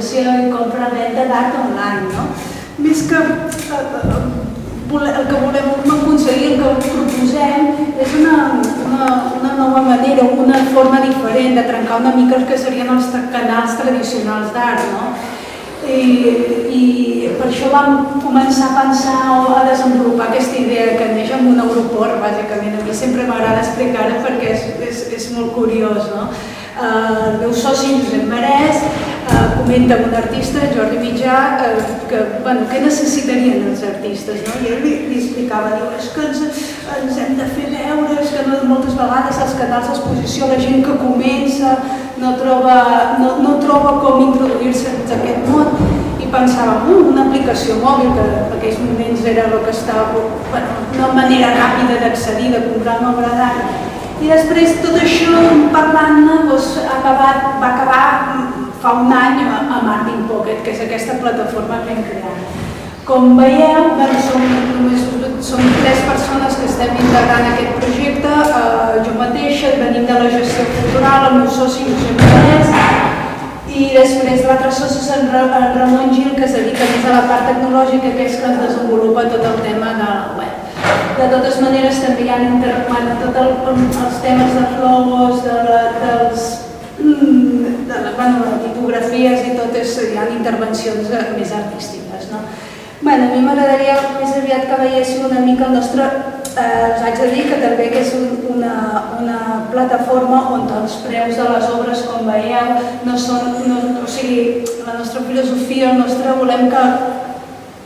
distribució i compra-venda d'art online, no? Més que el que volem aconseguir, el que proposem, és una nova manera, una forma diferent de trencar una mica el que serien els canals tradicionals d'art, no? I per això vam començar a pensar o a desenvolupar aquesta idea que neix amb un aeroport, bàsicament. A mi sempre m'agrada explicar-ho perquè és molt curiós, no? El meu soci, Josep Marès, comenta amb un artista, Jordi Mitjà, què necessitarien els artistes, no? I ell li explicava, diu, és que ens hem de fer veure, és que moltes vegades als canals d'exposició la gent que comença no troba com introduir-se en aquest món, i pensàvem, una aplicació mòbil, que en aquells moments era el que estava, una manera ràpida d'accedir, de comprar una obra d'art. I després tot això, parlant-ne, va acabar fa un any a Martin Pocket, que és aquesta plataforma que hem creat. Com veieu, som 3 persones que estem integrant aquest projecte, jo mateixa, venim de la gestió cultural, el meu soci, Josep Marès, i després l'altre soci és el Ramon Gil, que es dedica més a la part tecnològica, que és que es desenvolupa tot el tema de la web. De totes maneres, també hi ha tots els temes de logos, de les tipografies i totes hi ha intervencions més artístiques. A mi m'agradaria més aviat que veiéssiu una mica el nostre... Us haig de dir que també és una plataforma on els preus de les obres, com veieu, no són... O sigui, la nostra filosofia, volem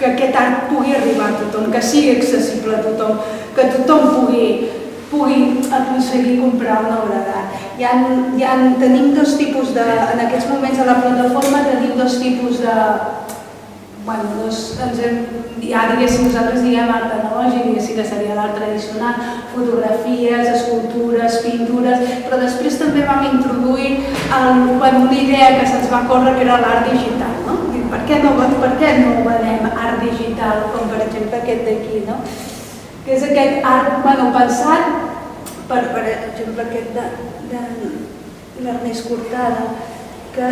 que aquest art pugui arribar a tothom, que sigui accessible a tothom, que tothom pugui aconseguir comprar una obra d'art. Tenim dos tipus de... En aquests moments a la plataforma tenim dos tipus de... Ja diguéssim, nosaltres diguem art analògic, diguéssim que seria l'art tradicional, fotografies, escultures, pintures, però després també vam introduir una idea que se'ns va córrer, que era l'art digital, no? Per què no venem art digital, com per exemple aquest d'aquí, no? Que és aquest art pensat, per exemple aquest de l'Ernest Cortada, que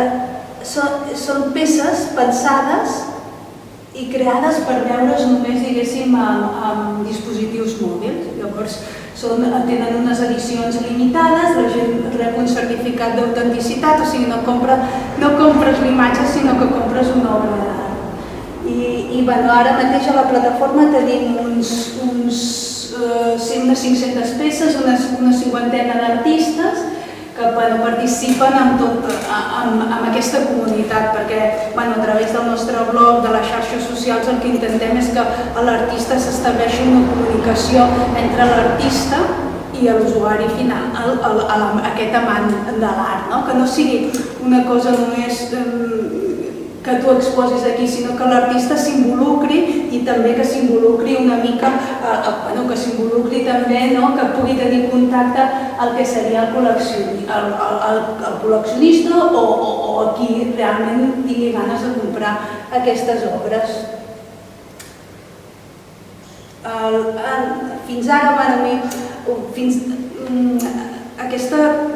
són peces pensades i creades per veure's només, diguéssim, amb dispositius mòbils. Llavors, tenen unes edicions limitades, la gent rep un certificat d'autenticitat, o sigui, no compres l'imatge, sinó que compres una obra d'art. I ara mateix a la plataforma tenim unes 500 peces, una 50ena d'artistes que participen en aquesta comunitat, perquè a través del nostre blog, de les xarxes socials, el que intentem és que l'artista s'estableixi una comunicació entre l'artista i l'usuari final, aquest amant de l'art, que no sigui una cosa només que tu exposis aquí, sinó que l'artista s'involucri i també que s'involucri una mica, que s'involucri també, que pugui tenir contacte el que seria el col·leccionista o qui realment tingui ganes de comprar aquestes obres. Fins ara,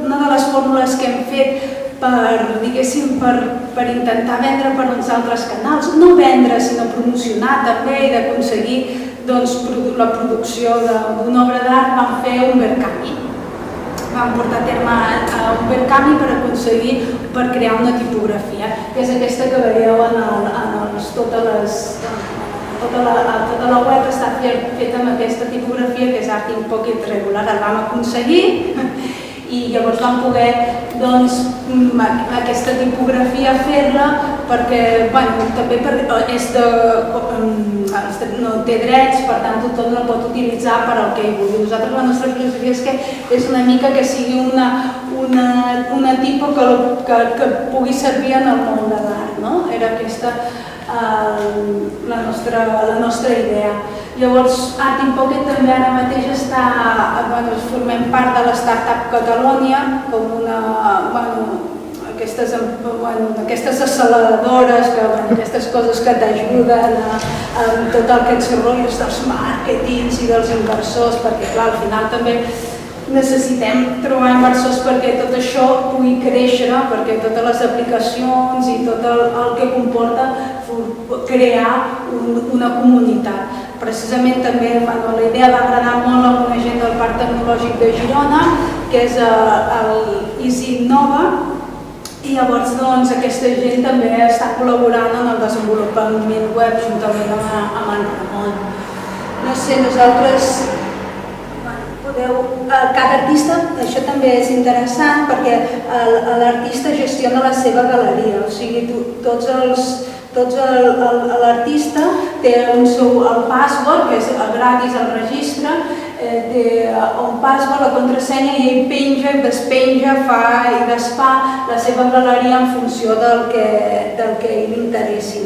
una de les fórmules que hem fet per intentar vendre per uns altres canals, no vendre sinó promocionar també i d'aconseguir la producció d'una obra d'art, vam fer un Verkami. Vam portar a terme un Verkami per crear una tipografia, que és aquesta que veieu tota la web està feta amb aquesta tipografia, que és Martin Pocket regular. El vam aconseguir i llavors vam poder aquesta tipografia fer-la perquè també no té drets, per tant tothom la pot utilitzar per al que hi vulgui. Nosaltres la nostra filosofia és que és una mica que sigui una tipo que pugui servir en el món de l'art. Era aquesta la nostra idea. Llavors, Martin Pocket també ara mateix formem part de l'Startup Catalonia, com aquestes acceleradores, aquestes coses que t'ajuden en tot el que ets rotllos dels màrquetings i dels inversors, perquè clar, al final també necessitem trobar inversors perquè tot això pugui créixer, perquè totes les aplicacions i tot el que comporta crear una comunitat. Precisament també la idea va agradar molt a una gent del Parc Tecnològic de Girona, que és l'Easy Innova, i llavors aquesta gent també està col·laborant en el desenvolupament web juntament amb en Ramon. No sé, nosaltres cada artista, això també és interessant perquè l'artista gestiona la seva galeria, o sigui, l'artista té el password, que és gratis al registre, té un password, la contrasenya, i ell penja i despenja, fa i desfà la seva galeria en funció del que li interessi.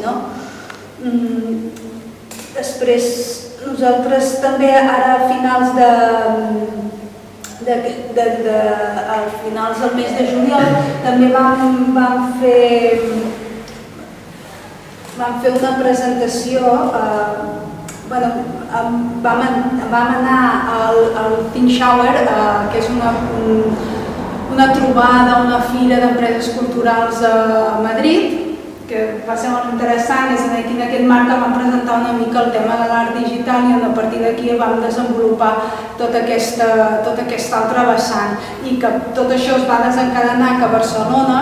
Després, nosaltres també ara a finals del mes de juliol també vam fer una presentació, vam anar al Think Shower, que és una trobada, una fira d'empreses culturals a Madrid, que va ser molt interessant. És aquí en aquest marc vam presentar una mica el tema de l'art digital i a partir d'aquí vam desenvolupar tota aquesta altra vessant, i que tot això es va desencadenar que a Barcelona,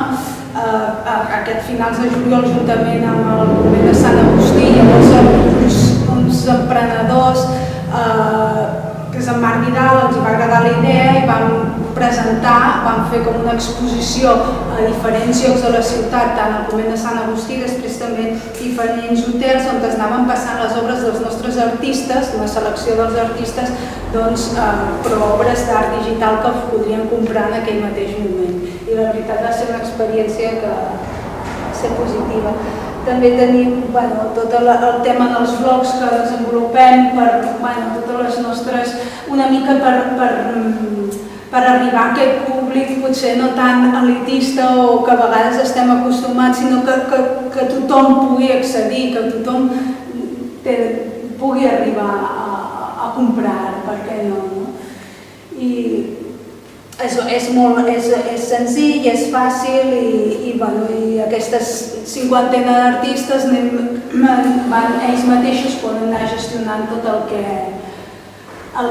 aquest finals de juliol, juntament amb el moviment de Sant Agustí, llavors uns emprenedors, que és en Marc Vidal, ens va agradar la idea i vam presentar, vam fer com una exposició a diferents llocs de la ciutat, tant al convent de Sant Agustí, després també diferents hotels on es anaven passant les obres dels nostres artistes, una selecció dels artistes, però obres d'art digital que podrien comprar en aquell mateix moment. I la veritat va ser una experiència que va ser positiva. També tenim tot el tema dels vlogs que desenvolupem totes les nostres, una mica per arribar a aquest públic potser no tan elitista o que a vegades estem acostumats, sinó que tothom pugui accedir, que tothom pugui arribar a comprar, per què no? I és senzill, és fàcil i aquesta cinquantena d'artistes ells mateixos poden anar gestionant tot el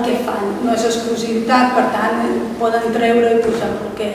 que fan. No és exclusivitat, per tant poden treure i posar el que